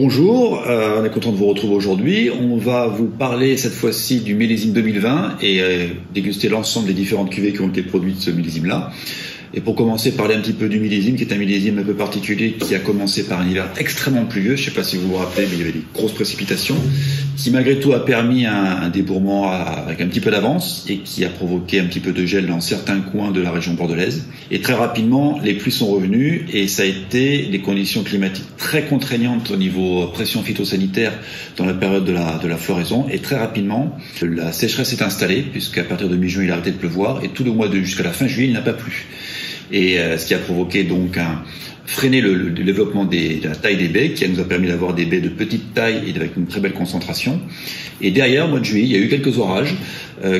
Bonjour, on est content de vous retrouver aujourd'hui. On va vous parler cette fois-ci du millésime 2020 et déguster l'ensemble des différentes cuvées qui ont été produites de ce millésime-là. Et pour commencer, parler un petit peu du millésime, qui est un millésime un peu particulier, qui a commencé par un hiver extrêmement pluvieux. Je ne sais pas si vous vous rappelez, mais il y avait des grosses précipitations, qui malgré tout a permis un débourrement avec un petit peu d'avance et qui a provoqué un petit peu de gel dans certains coins de la région bordelaise. Et très rapidement, les pluies sont revenues et ça a été des conditions climatiques très contraignantes au niveau pression phytosanitaire dans la période de la floraison. Et très rapidement, la sécheresse s'est installée, puisqu'à partir de mi-juin, il a arrêté de pleuvoir et tout le mois jusqu'à la fin juillet, il n'a pas plu. Et ce qui a provoqué donc freiner le développement de la taille des baies, qui nous a permis d'avoir des baies de petite taille et avec une très belle concentration. Et derrière, au mois de juillet, il y a eu quelques orages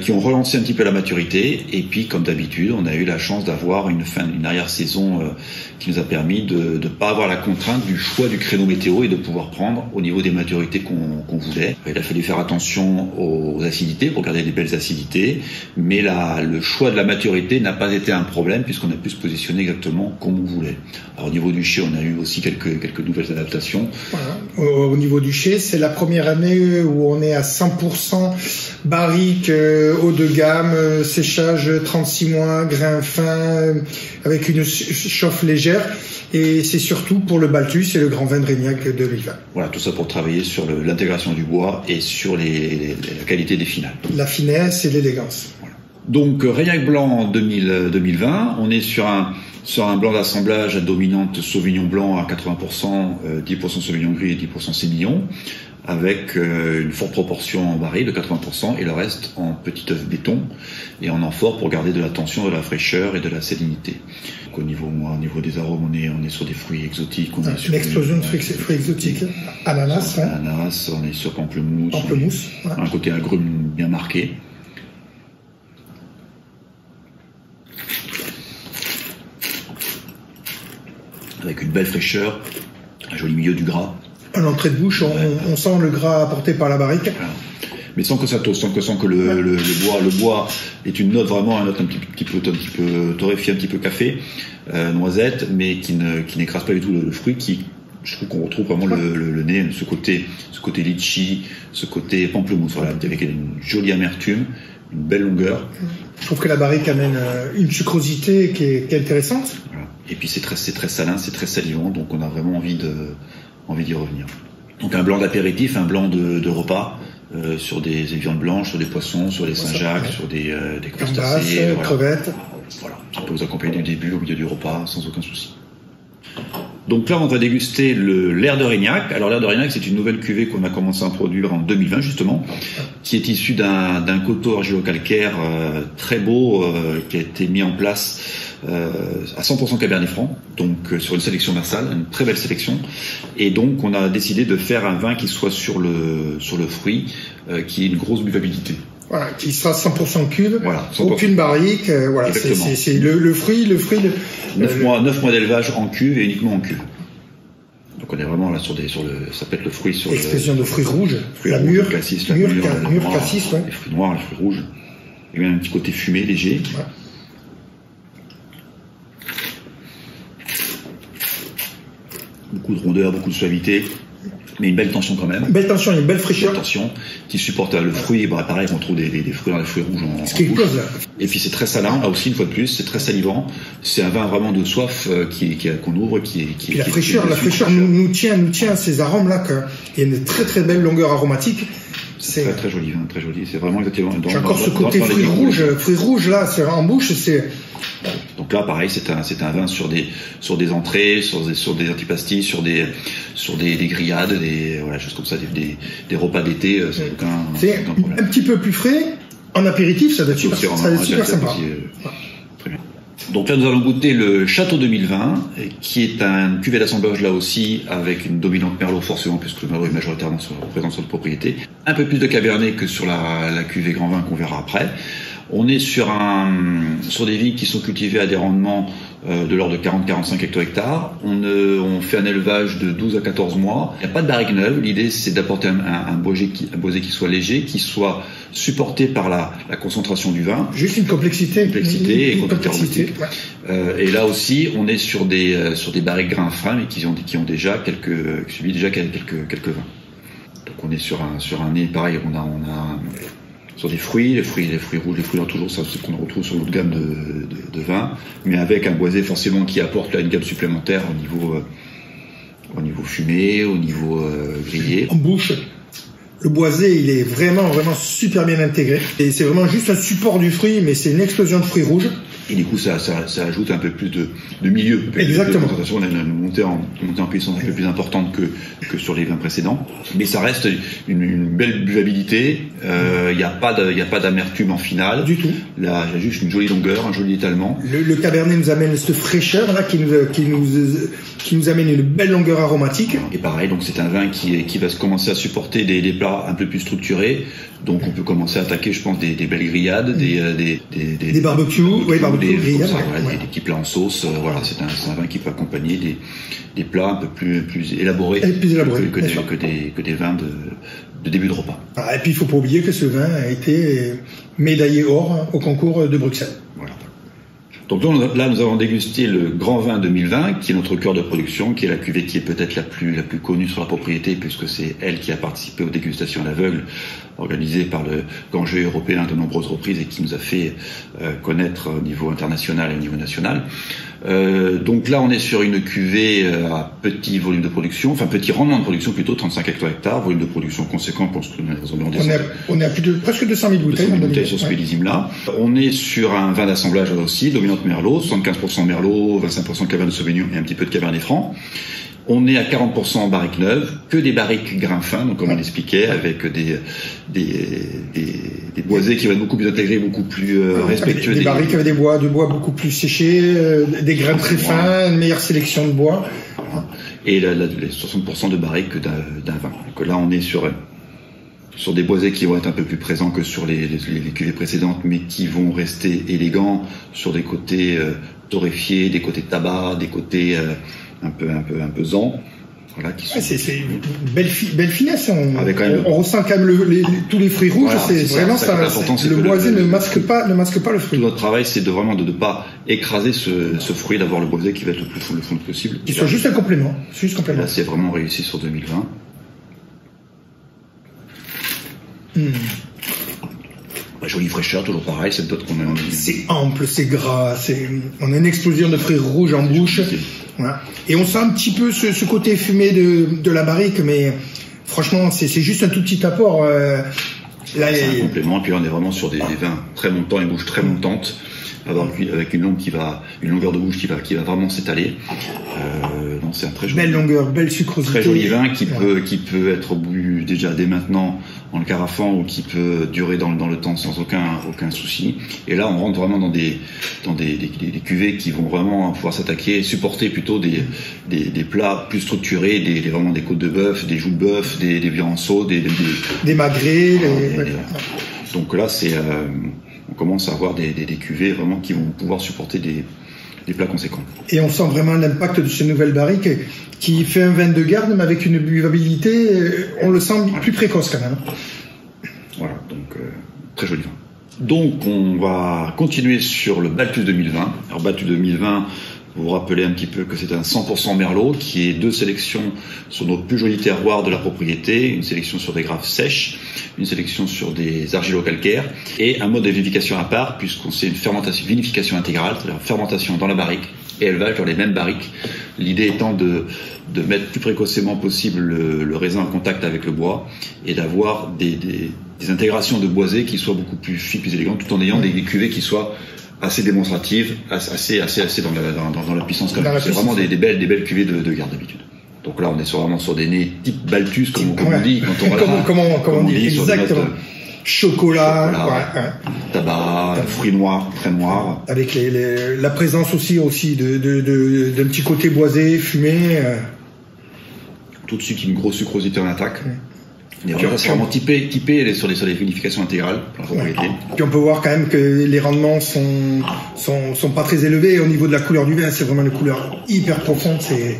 qui ont relancé un petit peu la maturité. Et puis, comme d'habitude, on a eu la chance d'avoir une arrière-saison qui nous a permis de ne pas avoir la contrainte du choix du créneau météo et de pouvoir prendre au niveau des maturités qu'on voulait. Il a fallu faire attention aux acidités pour garder des belles acidités, mais le choix de la maturité n'a pas été un problème puisqu'on a pu se positionner exactement comme on voulait. Alors, au niveau du chai, on a eu aussi quelques nouvelles adaptations. Voilà. Au niveau du chai, c'est la première année où on est à 100% barrique, haut de gamme, séchage 36 mois, grain fin, avec une chauffe légère. Et c'est surtout pour le Balthus et le grand vin de Reignac 2020. Voilà, tout ça pour travailler sur l'intégration du bois et sur la qualité des finales. La finesse et l'élégance. Voilà. Donc Reignac blanc 2020, on est sur un blanc d'assemblage à dominante Sauvignon blanc à 80%, 10% Sauvignon gris et 10% Sémillon, avec une forte proportion en baril de 80% et le reste en petit œuf béton et en amphore pour garder de la tension, de la fraîcheur et de la salinité. Donc, au niveau des arômes, on est sur des fruits exotiques. Une explosion de fruits exotiques. Ananas. Ananas, on est sur pamplemousse. Voilà. Un côté agrume bien marqué. Avec une belle fraîcheur, un joli milieu du gras. À l'entrée de bouche, on sent le gras apporté par la barrique. Voilà. Mais sans que ça tosse, sans que le bois est une note vraiment, un petit peu torréfié, un petit peu café, noisette, mais qui n'écrase pas du tout le fruit, je trouve qu'on retrouve vraiment le nez, ce côté litchi, ce côté pamplemousse, voilà, avec une jolie amertume, une belle longueur. Je trouve que la barrique amène une sucrosité qui est intéressante. Voilà. Et puis c'est très salin, c'est très salivant, donc on a vraiment envie d'y revenir. Donc un blanc d'apéritif, un blanc de repas, sur des viandes blanches, sur des poissons, sur des Saint-Jacques, sur des crustacés, crevettes. Voilà, ça peut vous accompagner du début au milieu du repas sans aucun souci. Donc là, on va déguster l'air de Reignac. Alors l'air de Reignac, c'est une nouvelle cuvée qu'on a commencé à produire en 2020 justement, qui est issue d'un coteau argilo-calcaire très beau qui a été mis en place à 100% Cabernet Franc, donc sur une sélection Marsal, une très belle sélection. Et donc on a décidé de faire un vin qui soit sur le fruit, qui ait une grosse buvabilité. Voilà, qui sera 100% cuve, voilà, 100%. Aucune barrique, voilà, c'est le fruit. 9 mois d'élevage en cuve et uniquement en cuve. Donc on est vraiment là ça peut être le fruit sur l'expression de fruits rouges, la mûre cassis, ouais. Les fruits noirs, les fruits rouges. Il y a un petit côté fumé, léger. Ouais. Beaucoup de rondeur, beaucoup de suavité, mais une belle tension quand même. Une belle tension, une belle fraîcheur. Une tension qui supporte le fruit. Bah, pareil, on trouve des fruits dans les fruits rouges en bouche. Et puis c'est très salin, là aussi une fois de plus, c'est très salivant. C'est un vin vraiment de soif qu'on ouvre, et la fraîcheur nous tient ces arômes là. Il y a une très très belle longueur aromatique. C'est très joli vin, très joli. C'est vraiment exactement. J'ai encore ce côté fruits rouges là, en bouche, c'est. Donc là, pareil, c'est un vin sur des entrées, sur des antipastilles, sur des grillades, choses comme ça, des repas d'été, sans aucun problème. Un petit peu plus frais, en apéritif, ça doit être super sympa. Très bien. Donc là, nous allons goûter le Château 2020, qui est un cuvée d'assemblage là aussi, avec une dominante Merlot forcément, puisque le Merlot est majoritairement présent sur notre propriété. Un peu plus de Cabernet que sur la cuvée Grand Vin qu'on verra après. On est sur des vignes qui sont cultivées à des rendements de l'ordre de 40-45 hecto-hectares. On fait un élevage de 12 à 14 mois. Il n'y a pas de barrique neuve. L'idée, c'est d'apporter un boisé qui soit léger, qui soit supporté par la concentration du vin. Juste une complexité. Et là aussi, on est sur des barriques grains fins, mais qui ont déjà subi quelques vins. Donc on est sur un nez pareil. On a sur des fruits, les fruits rouges, les fruits noirs toujours, ça c'est ce qu'on retrouve sur l'autre gamme de vin, mais avec un boisé forcément qui apporte là une gamme supplémentaire au niveau fumé, au niveau grillé. En bouche, le boisé il est vraiment super bien intégré et c'est vraiment juste un support du fruit, mais c'est une explosion de fruits rouges. Et du coup, ça ajoute un peu plus de milieu. Exactement. On a une montée en puissance un peu plus importante que sur les vins précédents. Mais ça reste une belle buvabilité. Il n'y a pas d'amertume en finale. Du tout. Là, il y a juste une jolie longueur, un joli étalement. Le Cabernet nous amène cette fraîcheur là qui nous amène une belle longueur aromatique. Et pareil, donc c'est un vin qui va commencer à supporter des plats un peu plus structurés. Donc on peut commencer à attaquer, je pense, des belles grillades, des barbecues, des petits plats en sauce. Voilà, c'est un vin qui peut accompagner des plats un peu plus élaborés, que des vins de début de repas. Et puis il faut pas oublier que ce vin a été médaillé or au concours de Bruxelles. Voilà. Donc là, nous avons dégusté le Grand Vin 2020, qui est notre cœur de production, qui est la cuvée qui est peut-être la plus connue sur la propriété, puisque c'est elle qui a participé aux dégustations à l'aveugle, organisées par le Grand Jeu européen de nombreuses reprises et qui nous a fait connaître au niveau international et au niveau national. Donc là, on est sur une cuvée à petit volume de production, enfin petit rendement de production plutôt, 35 hecto-hectares, volume de production conséquent pour ce que nous avons. On est à presque 200 000 bouteilles. 200 000 bouteilles sur ce millésime-là. On est sur un vin d'assemblage aussi, dominante Merlot, 75% Merlot, 25% Cabernet Sauvignon et un petit peu de Cabernet Franc. On est à 40% en barrique neuve, que des barriques grains fins, donc comme on l'expliquait, avec des boisés qui vont être beaucoup plus intégrés, beaucoup plus respectueux. Des barriques avec des bois beaucoup plus séchés, des grains très fins, une meilleure sélection de bois. Voilà. Et les 60% de barriques d'un vin. Donc là, on est sur des boisés qui vont être un peu plus présents que sur les cuvées précédentes, mais qui vont rester élégants sur des côtés torréfiés, des côtés tabac, des côtés un peu zan. Voilà, c'est une belle finesse. On ressent quand même tous les fruits rouges. Voilà, c'est vraiment ça. Le boisé ne masque pas le fruit. Tout notre travail, c'est vraiment de ne pas écraser ce fruit, d'avoir le boisé qui va être le plus fond possible. Qui soit juste un complément. Là, c'est vraiment réussi sur 2020. Jolie fraîcheur, toujours pareil, c'est d'autres qu'on a envie. C'est ample, c'est gras, on a une explosion de fruits rouges en bouche. Voilà. Et on sent un petit peu ce côté fumé de la barrique, mais franchement, c'est juste un tout petit apport. C'est un complément, puis là, on est vraiment sur des vins très montants, une bouche très montante, avec une longueur de bouche qui va vraiment s'étaler. C'est un très joli, belle longueur, belle sucrosité. Très joli vin qui peut être bu déjà dès maintenant en le carafant ou qui peut durer dans le temps sans aucun souci. Et là, on rentre vraiment dans des cuvées qui vont vraiment pouvoir s'attaquer, supporter plutôt des plats plus structurés, vraiment des côtes de bœuf, des joues de bœuf, des viands en saut, des magrets. Donc là, on commence à avoir des cuvées vraiment qui vont pouvoir supporter des plats conséquents. Et on sent vraiment l'impact de ces nouvelles barriques qui fait un vin de garde, mais avec une buvabilité, on le sent plus précoce quand même. Voilà, donc très joli vin. Donc on va continuer sur le Balthus 2020. Alors Balthus 2020, vous vous rappelez un petit peu que c'est un 100% Merlot, qui est 2 sélections sur nos plus jolis terroirs de la propriété, une sélection sur des grappes sèches, une sélection sur des argilo-calcaires, et un mode de vinification à part, puisqu'on sait une vinification intégrale, c'est-à-dire fermentation dans la barrique et élevage dans les mêmes barriques. L'idée étant de mettre plus précocement possible le raisin en contact avec le bois, et d'avoir des intégrations de boisés qui soient beaucoup plus fines, plus élégantes, tout en ayant des cuvées qui soient assez démonstratives, assez dans la puissance quand même. C'est vraiment des belles cuvées de garde d'habitude. Donc là, on est vraiment sur des nez type Balthus, comme on dit, quand on dit exactement. Chocolat, tabac, fruits noirs, très noirs. Avec la présence aussi d'un petit côté boisé, fumé. Tout de suite, une grosse sucrosité en attaque. C'est vraiment typé sur les vinifications intégrales pour la propriété. Ouais. Puis on peut voir quand même que les rendements sont pas très élevés. Au niveau de la couleur du vin, c'est vraiment une couleur hyper profonde. C'est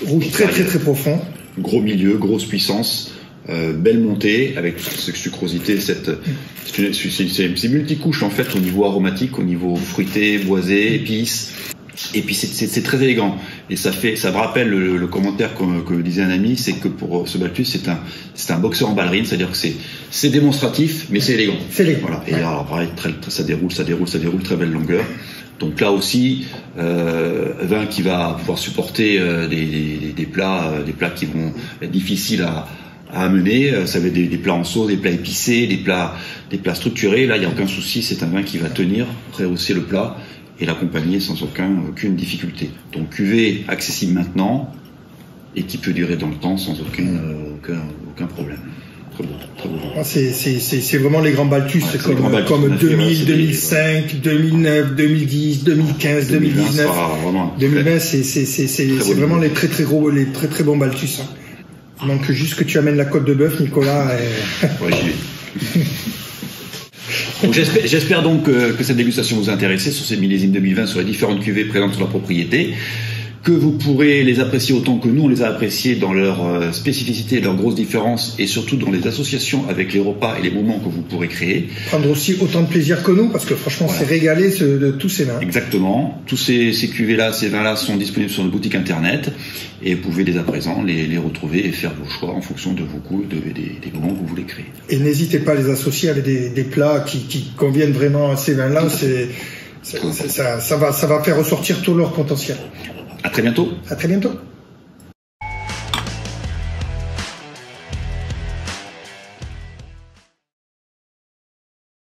rouge très profond. Gros milieu, grosse puissance. Belle montée avec cette sucrosité, c'est multicouche en fait au niveau aromatique, au niveau fruité, boisé, épices. Et puis c'est très élégant. Et ça me rappelle le commentaire que disait un ami, c'est que pour ce Balthus, c'est un boxeur en ballerine, c'est-à-dire que c'est démonstratif, mais c'est élégant. C'est élégant. Voilà. Et alors pareil, ça déroule, très belle longueur. Donc là aussi, vin qui va pouvoir supporter des plats qui vont être difficiles à amener. Ça va être des plats en sauce, des plats épicés, des plats structurés. Là, il n'y a aucun souci, c'est un vin qui va tenir, rehausser le plat et l'accompagner sans aucune difficulté. Donc cuvée accessible maintenant et qui peut durer dans le temps sans aucun problème. Très beau. C'est vraiment les grands Balthus, comme 2000, 2005, 2009, 2010, 2015, 2019. 2020, c'est vraiment les très bons Balthus. Il manque juste que tu amènes la côte de bœuf, Nicolas. Ouais, j'y vais. Donc j'espère donc que cette dégustation vous a intéressé sur ces millésimes 2020, sur les différentes cuvées présentes sur la propriété, que vous pourrez les apprécier autant que nous on les a appréciés dans leur spécificité, leurs grosses différences et surtout dans les associations avec les repas et les moments que vous pourrez créer. Prendre aussi autant de plaisir que nous parce que franchement c'est régalé de tous ces vins. Exactement. Tous ces cuvées-là, ces vins-là sont disponibles sur notre boutique internet et vous pouvez dès à présent les retrouver et faire vos choix en fonction de vos goûts, des moments que vous voulez créer. Et n'hésitez pas à les associer avec des plats qui conviennent vraiment à ces vins-là. Ça va faire ressortir tout leur potentiel. À très bientôt. À très bientôt.